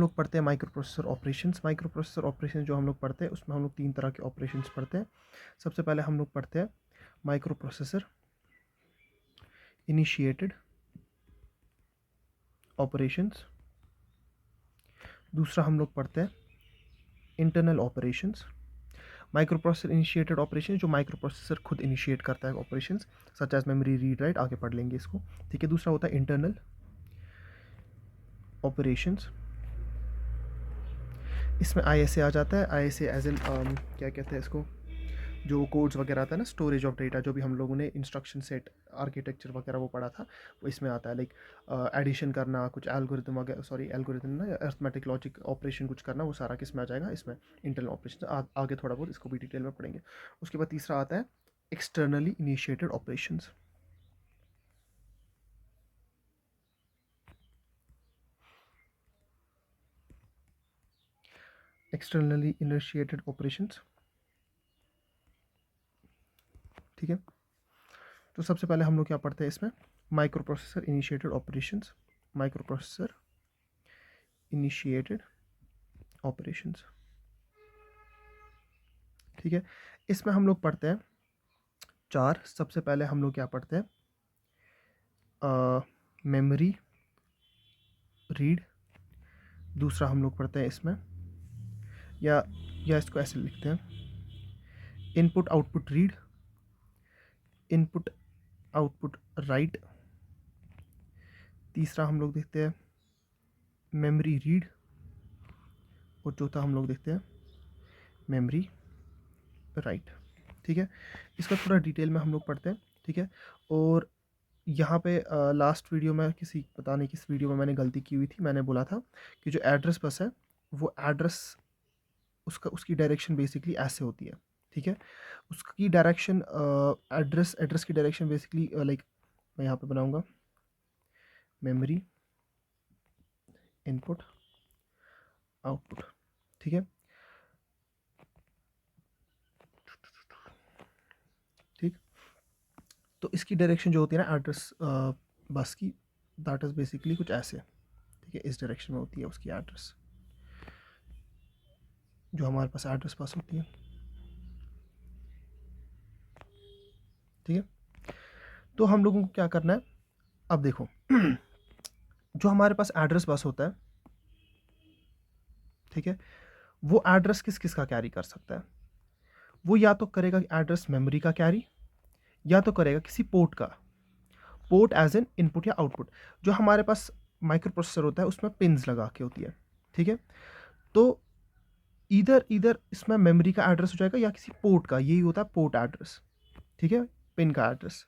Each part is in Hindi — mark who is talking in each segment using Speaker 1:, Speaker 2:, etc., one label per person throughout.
Speaker 1: लोग पढ़ते हैं micro processor operations. Micro processor operation जो हम लोग पढ़ते हैं उसमें हम लोग 3 तरह के ऑपरेशंस पढ़ते हैं। सबसे पहले हम लोग पढ़ते हैं माइक्रो प्रोसेसर इनिशिएटेड ऑपरेशंस। दूसरा हम लोग पढ़ते हैं internal operations. Microprocessor initiated operation जो माइक्रो प्रोसेसर खुद इनिशिएट करता है operations, such as memory read write, आगे पढ़ लेंगे इसको, ठीक है। दूसरा होता है इंटरनल ऑपरेशंस। इसमें ISA आ जाता है। ISA एज एन क्या कहते हैं इसको, जो कोड्स वगैरह आता है ना, स्टोरेज ऑफ डेटा, जो भी हम लोगों ने इंस्ट्रक्शन सेट आर्किटेक्चर वगैरह वो पढ़ा था, वो इसमें आता है। लाइक एडिशन करना, कुछ एल्गोरिथम वगैरह, सॉरी एल्गोरिथम ना, अर्थमेटिक लॉजिक ऑपरेशन कुछ करना, वो सारा किस में आ जाएगा, इसमें इंटरनल ऑपरेशन। आगे थोड़ा बहुत इसको भी डिटेल में पढ़ेंगे। उसके बाद तीसरा आता है externally initiated operations. Externally initiated operations, ठीक है। तो सबसे पहले हम लोग क्या पढ़ते हैं इसमें, micro processor initiated operations. Microprocessor initiated operations, ठीक है। इसमें हम लोग पढ़ते हैं 4। सबसे पहले हम लोग क्या पढ़ते हैं, मेमोरी रीड। दूसरा हम लोग पढ़ते हैं इसमें, या इसको ऐसे लिखते हैं, input output read, input output right. तीसरा हम लोग देखते हैं मेमोरी रीड, और चौथा हम लोग देखते हैं मेमोरी राइट, ठीक है। इसका थोड़ा डिटेल में हम लोग पढ़ते हैं, ठीक है। और यहाँ पे लास्ट वीडियो में पता नहीं किस वीडियो में मैंने गलती की हुई थी, मैंने बोला था कि जो एड्रेस बस है वो एड्रेस उसकी डायरेक्शन बेसिकली ऐसे होती है, ठीक है। उसकी डायरेक्शन एड्रेस की डायरेक्शन बेसिकली लाइक मैं यहाँ पे बनाऊंगा मेमोरी इनपुट आउटपुट, ठीक है, ठीक। तो इसकी डायरेक्शन जो होती है ना एड्रेस बस की, दैट इज़ बेसिकली कुछ ऐसे, ठीक है। इस डायरेक्शन में होती है उसकी एड्रेस, जो हमारे पास एड्रेस बस होती है, ठीक है। तो हम लोगों को क्या करना है, अब देखो जो हमारे पास एड्रेस बस होता है, ठीक है, वो एड्रेस किस किस का कैरी कर सकता है, वो या तो करेगा एड्रेस मेमोरी का कैरी, या तो करेगा किसी पोर्ट का, पोर्ट एज एन इनपुट या आउटपुट। जो हमारे पास माइक्रो प्रोसेसर होता है उसमें पिन्स लगा के होती है, ठीक है। तो इधर इधर इसमें मेमोरी का एड्रेस हो जाएगा या किसी पोर्ट का, यही होता है पोर्ट एड्रेस, ठीक है, पिन का address.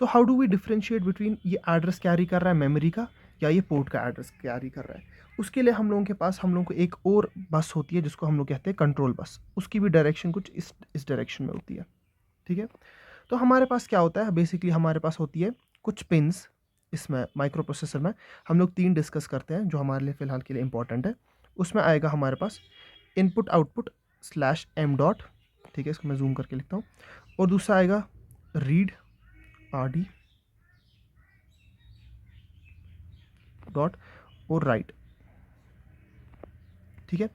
Speaker 1: So how do we differentiate between ये एड्रेस कैरी कर रहा है मेमोरी का या ये पोर्ट का एड्रेस कैरी कर रहा है। उसके लिए हम लोगों के पास हम लोगों को एक और बस होती है जिसको हम लोग कहते हैं कंट्रोल बस। उसकी भी डायरेक्शन कुछ इस डायरेक्शन में होती है, ठीक है। तो हमारे पास क्या होता है, बेसिकली हमारे पास होती है कुछ पिन्स। इसमें माइक्रो प्रोसेसर में हम लोग 3 डिस्कस करते हैं जो हमारे लिए फ़िलहाल के लिए इंपॉर्टेंट है। उसमें आएगा हमारे पास input output slash M dot, ठीक है, इसको मैं जूम करके लिखता हूँ। और दूसरा आएगा रीड RD डॉट और राइट, ठीक है।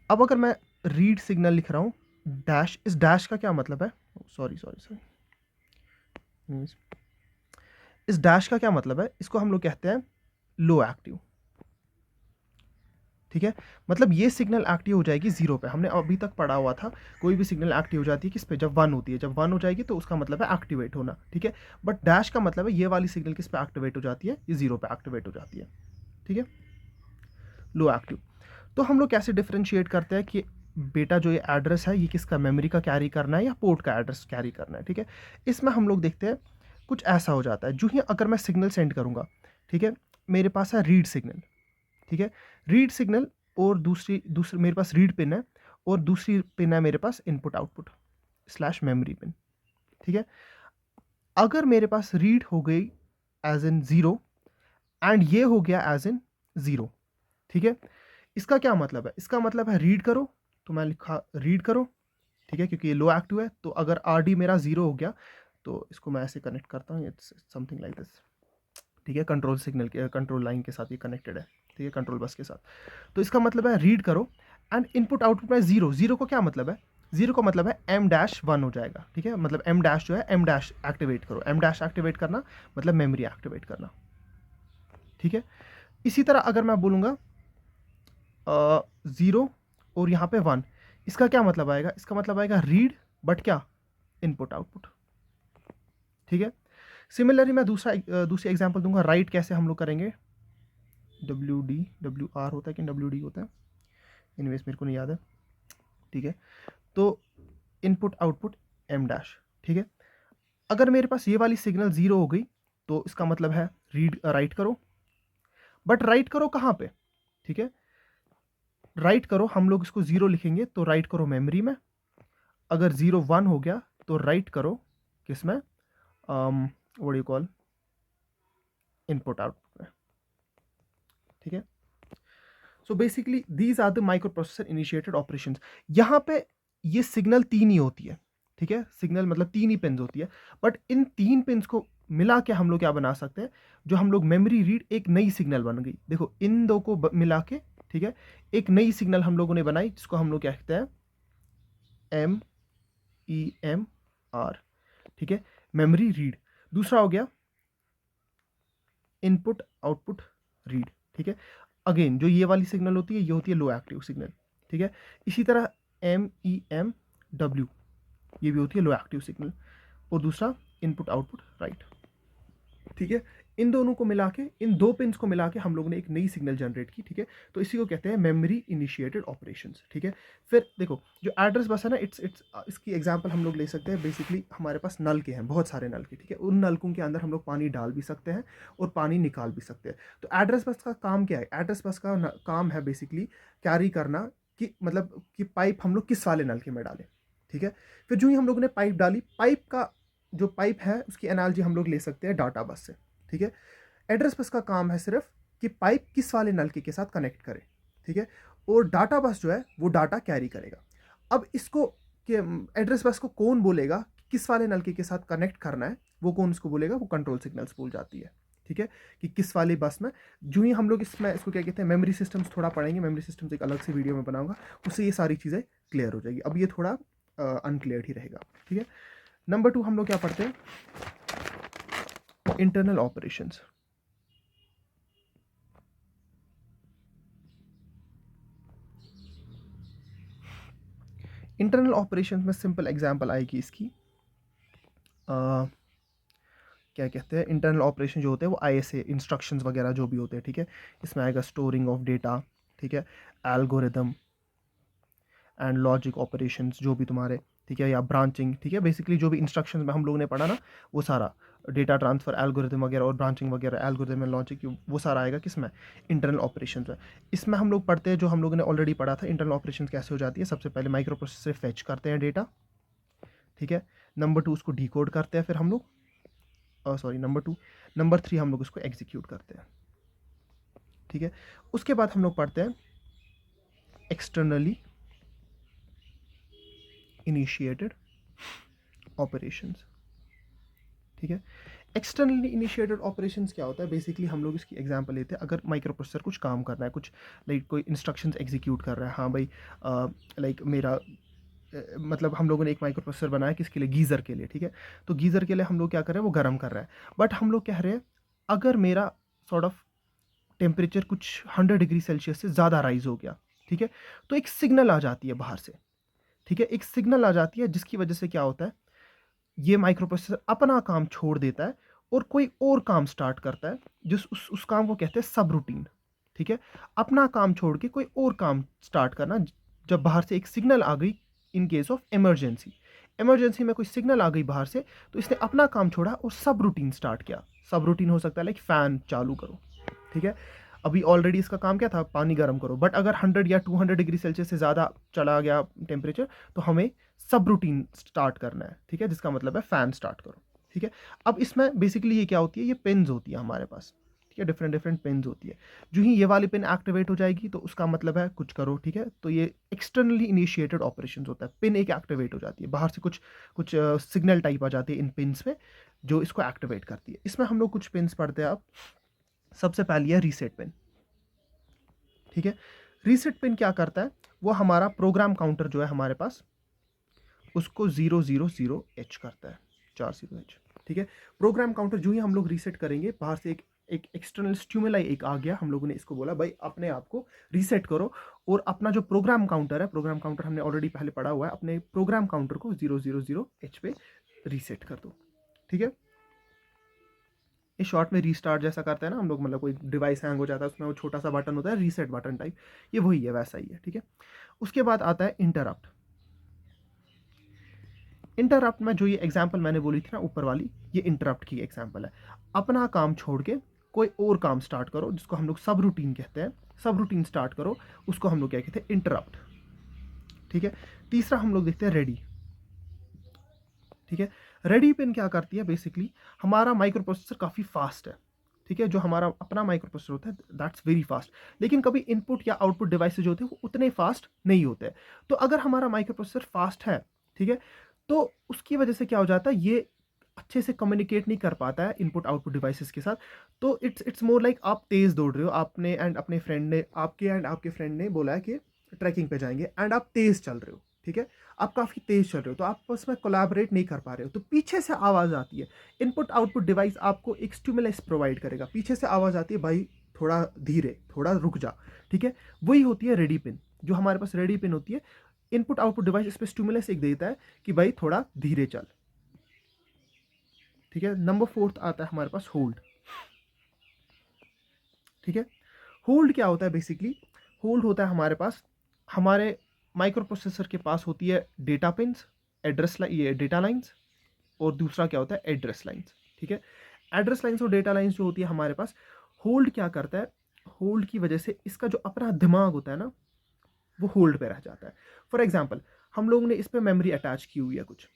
Speaker 1: अब अगर मैं रीड सिग्नल लिख रहा हूँ डैश, इस डैश का क्या मतलब है, सॉरी सॉरी सॉरी, इस डैश का क्या मतलब है, इसको हम लोग कहते हैं लो एक्टिव, ठीक है। मतलब ये सिग्नल एक्टिव हो जाएगी 0 पे। हमने अभी तक पढ़ा हुआ था कोई भी सिग्नल एक्टिव हो जाती है किस पे, जब 1 होती है। जब 1 हो जाएगी तो उसका मतलब है एक्टिवेट होना, ठीक है। बट डैश का मतलब है ये वाली सिग्नल किस पे एक्टिवेट हो जाती है, ये 0 पे एक्टिवेट हो जाती है, ठीक है, लो एक्टिव। तो हम लोग कैसे डिफ्रेंशिएट करते हैं कि बेटा जो ये एड्रेस है ये किसका, मेमोरी का कैरी करना है या पोर्ट का एड्रेस कैरी करना है, ठीक है। इसमें हम लोग देखते हैं कुछ ऐसा हो जाता है, जो ही अगर मैं सिग्नल सेंड करूँगा, ठीक है, मेरे पास है रीड सिग्नल, ठीक है, रीड सिग्नल, और दूसरी मेरे पास रीड पिन है, और दूसरी पिन है मेरे पास input output slash memory pin, ठीक है। अगर मेरे पास रीड हो गई एज इन 0 एंड ये हो गया एज इन 0, ठीक है, इसका क्या मतलब है, इसका मतलब है रीड करो, तो मैं लिखा रीड करो, ठीक है, क्योंकि ये लो एक्टिव है। तो अगर RD मेरा 0 हो गया तो इसको मैं ऐसे कनेक्ट करता हूँ, समथिंग लाइक दिस, ठीक है, कंट्रोल सिग्नल के कंट्रोल लाइन के साथ ये कनेक्टेड है, ठीक है, कंट्रोल बस के साथ। तो इसका मतलब है रीड करो एंड इनपुट आउटपुट में जीरो, जीरो को क्या मतलब है, जीरो का मतलब है एम डैश वन हो जाएगा, ठीक है, मतलब एम डैश जो है एम डैश एक्टिवेट करो, एम डैश एक्टिवेट करना मतलब मेमोरी एक्टिवेट करना, ठीक है। इसी तरह अगर मैं बोलूँगा ज़ीरो और यहाँ पे वन, इसका क्या मतलब आएगा, इसका मतलब आएगा रीड बट क्या, इनपुट आउटपुट, ठीक है। सिमिलरली मैं दूसरी एग्जांपल दूंगा, राइट कैसे हम लोग करेंगे, डब्ल्यू आर होता है कि डब्ल्यू डी होता है, इनवेज मेरे को नहीं याद है, ठीक है। तो इनपुट आउटपुट एम डैश, ठीक है। अगर मेरे पास ये वाली सिग्नल जीरो हो गई तो इसका मतलब है रीड राइट करो, बट राइट करो कहाँ पे, ठीक है, राइट करो हम लोग इसको जीरो लिखेंगे तो राइट करो मेमोरी में, अगर जीरो वन हो गया तो राइट करो किस में, what you call, input output में, ठीक है। So basically these are the microprocessor initiated operations. यहाँ पे ये सिग्नल तीन ही होती है, ठीक है, सिग्नल मतलब तीन ही पिन्स होती है, बट इन तीन पिन्स को मिला के हम लोग क्या बना सकते हैं, जो हम लोग मेमोरी रीड एक नई सिग्नल बन गई, देखो इन दो को मिला के, ठीक है, एक नई सिग्नल हम लोगों ने बनाई जिसको हम लोग क्या कहते हैं, एम ई एम आर, ठीक है, मेमोरी रीड। दूसरा हो गया इनपुट आउटपुट रीड, ठीक है, अगेन जो ये वाली सिग्नल होती है ये होती है लो एक्टिव सिग्नल, ठीक है। इसी तरह एम ई एम डब्ल्यू ये भी होती है लो एक्टिव सिग्नल, और दूसरा इनपुट आउटपुट राइट, ठीक है। इन दोनों को मिला के, इन दो पिन्स को मिला के हम लोगों ने एक नई सिग्नल जनरेट की, ठीक है। तो इसी को कहते हैं मेमोरी इनिशिएटेड ऑपरेशंस, ठीक है। फिर देखो जो एड्रेस बस है ना, इट्स इसकी एग्जांपल हम लोग ले सकते हैं, बेसिकली हमारे पास नल के हैं बहुत सारे नल के, ठीक है, उन नलकों के अंदर हम लोग पानी डाल भी सकते हैं और पानी निकाल भी सकते हैं। तो एड्रेस बस का काम क्या है, एड्रेस बस का काम है बेसिकली कैरी करना कि मतलब कि पाइप हम लोग किस वाले नल के में डालें, ठीक है। फिर जो ही हम लोग ने पाइप डाली, पाइप का जो पाइप है उसकी एनालॉजी हम लोग ले सकते हैं डाटा बस से, ठीक है। एड्रेस बस का काम है सिर्फ कि पाइप किस वाले नलके के साथ कनेक्ट करे, ठीक है, और डाटा बस जो है वो डाटा कैरी करेगा। अब इसको कि एड्रेस बस को कौन बोलेगा किस वाले नलके के साथ कनेक्ट करना है, वो कौन इसको बोलेगा, वो कंट्रोल सिग्नल्स बोल जाती है, ठीक है, कि किस वाली बस में। जो ही हम लोग इसमें इसको क्या कहते हैं, मेमोरी सिस्टम्स थोड़ा पढ़ेंगे, मेमोरी सिस्टम्स एक अलग से वीडियो में बनाऊंगा, उससे ये सारी चीज़ें क्लियर हो जाएगी, अब ये थोड़ा अनक्लियर ही रहेगा, ठीक है। नंबर 2 हम लोग क्या पढ़ते हैं, इंटरनल ऑपरेशंस। इंटरनल ऑपरेशंस में सिंपल एग्जांपल आएगी इसकी, क्या कहते हैं, इंटरनल ऑपरेशन जो होते हैं वो ISA इंस्ट्रक्शंस वगैरह जो भी होते हैं, ठीक है, इसमें आएगा स्टोरिंग ऑफ डेटा, ठीक है, एल्गोरिदम एंड लॉजिक ऑपरेशंस जो भी तुम्हारे, ठीक है, या ब्रांचिंग, ठीक है, बेसिकली जो भी इंस्ट्रक्शंस में हम लोगों ने पढ़ा ना वो सारा, डेटा ट्रांसफ़र एल्गोरिदम वगैरह और ब्रांचिंग वगैरह, एल्गोरिदम एंड लॉजिक, वो सारा आएगा किसमें, इंटरनल ऑपरेशंस में। इसमें हम लोग पढ़ते हैं जो हम लोगों ने ऑलरेडी पढ़ा था, इंटरनल ऑपरेशंस कैसे हो जाती है, सबसे पहले माइक्रो प्रोसेसर से फेच करते हैं डेटा, ठीक है, नंबर 2 उसको डिकोड करते हैं, फिर हम लोग नंबर 3 हम लोग उसको एग्जीक्यूट करते हैं, ठीक है। उसके बाद हम लोग पढ़ते हैं एक्सटर्नली इनिशिएटेड ऑपरेशंस, ठीक है। एक्सटर्नली इनिशिएटेड ऑपरेशंस क्या होता है, बेसिकली हम लोग इसकी एग्जांपल लेते हैं, अगर माइक्रो प्रोसेसर कुछ काम करना है, कुछ लाइक कोई इंस्ट्रक्शंस एग्जीक्यूट कर रहा है, हाँ भाई, लाइक मेरा मतलब हम लोगों ने एक माइक्रो प्रोसेसर बनाया किसके लिए, गीज़र के लिए, ठीक है। तो गीज़र के लिए हम लोग क्या कर रहे हैं, वो गर्म कर रहा है, बट हम लोग कह रहे हैं अगर मेरा सॉर्ट ऑफ टेम्परेचर कुछ 100 डिग्री सेल्सियस से ज़्यादा राइज हो गया, ठीक है, तो एक सिग्नल आ जाती है बाहर से, ठीक है, एक सिग्नल आ जाती है जिसकी वजह से क्या होता है, ये माइक्रो प्रोसेसर अपना काम छोड़ देता है और कोई और काम स्टार्ट करता है, जिस उस काम को कहते हैं सब रूटीन, ठीक है। अपना काम छोड़ के कोई और काम स्टार्ट करना, जब बाहर से एक सिग्नल आ गई, इन केस ऑफ इमरजेंसी में कोई सिग्नल आ गई बाहर से, तो इसने अपना काम छोड़ा और सब रूटीन स्टार्ट किया। सब रूटीन हो सकता है लाइक फ़ैन चालू करो, ठीक है, अभी ऑलरेडी इसका काम क्या था, पानी गर्म करो, बट अगर 100 या 200 डिग्री सेल्सियस से ज़्यादा चला गया टेम्परेचर तो हमें सब रूटीन स्टार्ट करना है, ठीक है, जिसका मतलब है फ़ैन स्टार्ट करो, ठीक है। अब इसमें बेसिकली ये क्या होती है, ये पिन्स होती है हमारे पास, ठीक है, डिफरेंट पिन्स होती है। जो ही ये वाली पिन एक्टिवेट हो जाएगी तो उसका मतलब है कुछ करो, ठीक है। तो ये एक्सटर्नली इनिशिएटेड ऑपरेशंस होता है, पिन एक एक्टिवेट हो जाती है, बाहर से कुछ सिग्नल टाइप आ जाती है इन पिन्स में, जो इसको एक्टिवेट करती है। इसमें हम लोग कुछ पिन्स पढ़ते हैं अब। सबसे पहली है रीसेट पिन, ठीक है। रीसेट पिन क्या करता है, वो हमारा प्रोग्राम काउंटर जो है हमारे पास उसको 000H करता है, 40H, ठीक है। प्रोग्राम काउंटर जो ही हम लोग रीसेट करेंगे, बाहर से एक एक्सटर्नल स्टिमुलाई एक आ गया, हम लोगों ने इसको बोला भाई अपने आप को रीसेट करो और अपना जो प्रोग्राम काउंटर है, प्रोग्राम काउंटर हमने ऑलरेडी पहले पढ़ा हुआ है, अपने प्रोग्राम काउंटर को 000H पे रीसेट कर दो, ठीक है। इस शॉर्ट में रीस्टार्ट जैसा करते हैं ना हम लोग, मतलब कोई डिवाइस हैंग हो जाता है उसमें वो छोटा सा बटन होता है रीसेट बटन टाइप, ये वही है, वैसा ही है, ठीक है। उसके बाद आता है इंटरप्ट। इंटरप्ट में जो ये एग्जांपल मैंने बोली थी ना ऊपर वाली, ये इंटरप्ट की एग्जांपल है। अपना काम छोड़ के कोई और काम स्टार्ट करो, जिसको हम लोग सब रूटीन कहते हैं, सब रूटीन स्टार्ट करो, उसको हम लोग क्या कहते हैं, इंटरप्ट, ठीक है। तीसरा हम लोग देखते हैं रेडी, ठीक है। रेडी पिन क्या करती है, बेसिकली हमारा माइक्रो प्रोसेसर काफ़ी फास्ट है, ठीक है। जो हमारा अपना माइक्रो प्रोसेसर होता है दैट्स वेरी फास्ट, लेकिन कभी इनपुट या आउटपुट डिवाइसेज जो होते हैं वो उतने फास्ट नहीं होते। तो अगर हमारा माइक्रो प्रोसेसर फास्ट है, ठीक है, तो उसकी वजह से क्या हो जाता है, ये अच्छे से कम्युनिकेट नहीं कर पाता है इनपुट आउटपुट डिवाइसेस के साथ। तो इट्स मोर लाइक आप तेज़ दौड़ रहे हो, आपने एंड अपने फ्रेंड ने, आपके फ्रेंड ने बोला है कि ट्रैकिंग पे जाएंगे एंड आप तेज़ चल रहे हो, ठीक है। आप काफ़ी तेज़ चल रहे हो, तो आप उसमें कोलैबोरेट नहीं कर पा रहे हो, तो पीछे से आवाज़ आती है। इनपुट आउटपुट डिवाइस आपको एक स्टिमुलस प्रोवाइड करेगा, पीछे से आवाज़ आती है भाई थोड़ा धीरे, थोड़ा रुक जा, ठीक है। वही होती है रेडी पिन, जो हमारे पास रेडी पिन होती है। इनपुट आउटपुट डिवाइस इस पर स्टिमुलस एक देता है कि भाई थोड़ा धीरे चल, ठीक है। नंबर 4 आता है हमारे पास होल्ड, ठीक है। होल्ड क्या होता है, बेसिकली होल्ड होता है हमारे पास, हमारे माइक्रो प्रोसेसर के पास होती है डेटा पिन्स, एड्रेस ये डेटा लाइंस, और दूसरा क्या होता है एड्रेस लाइंस, ठीक है। एड्रेस लाइंस और डेटा लाइंस जो होती है हमारे पास, होल्ड क्या करता है, होल्ड की वजह से इसका जो अपना दिमाग होता है ना वो होल्ड पे रह जाता है। फॉर एग्जाम्पल हम लोगों ने इस पर मेमोरी अटैच की हुई है कुछ,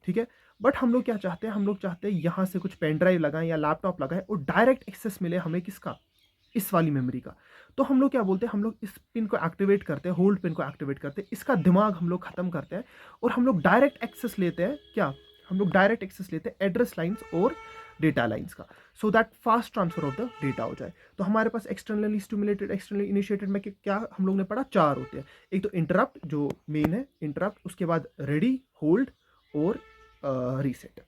Speaker 1: ठीक है, बट हम लोग क्या चाहते हैं, हम लोग चाहते हैं यहाँ से कुछ पेन ड्राइव लगाएं या लैपटॉप लगाएं और डायरेक्ट एक्सेस मिले हमें किसका, इस वाली मेमोरी का। तो हम लोग क्या बोलते हैं, हम लोग इस पिन को एक्टिवेट करते हैं, होल्ड पिन को एक्टिवेट करते हैं, इसका दिमाग हम लोग खत्म करते हैं और हम लोग डायरेक्ट एक्सेस लेते हैं, क्या, हम लोग डायरेक्ट एक्सेस लेते हैं एड्रेस लाइंस और डेटा लाइंस का, so that fast transfer of the data हो जाए। तो हमारे पास एक्सटर्नली स्टिमुलेटेड, एक्सटर्नली इनिशिएटेड में क्या हम लोग ने पढ़ा, 4 होते हैं। एक तो इंटरप्ट जो मेन है इंटरप्ट, उसके बाद रेडी, होल्ड और रीसेट।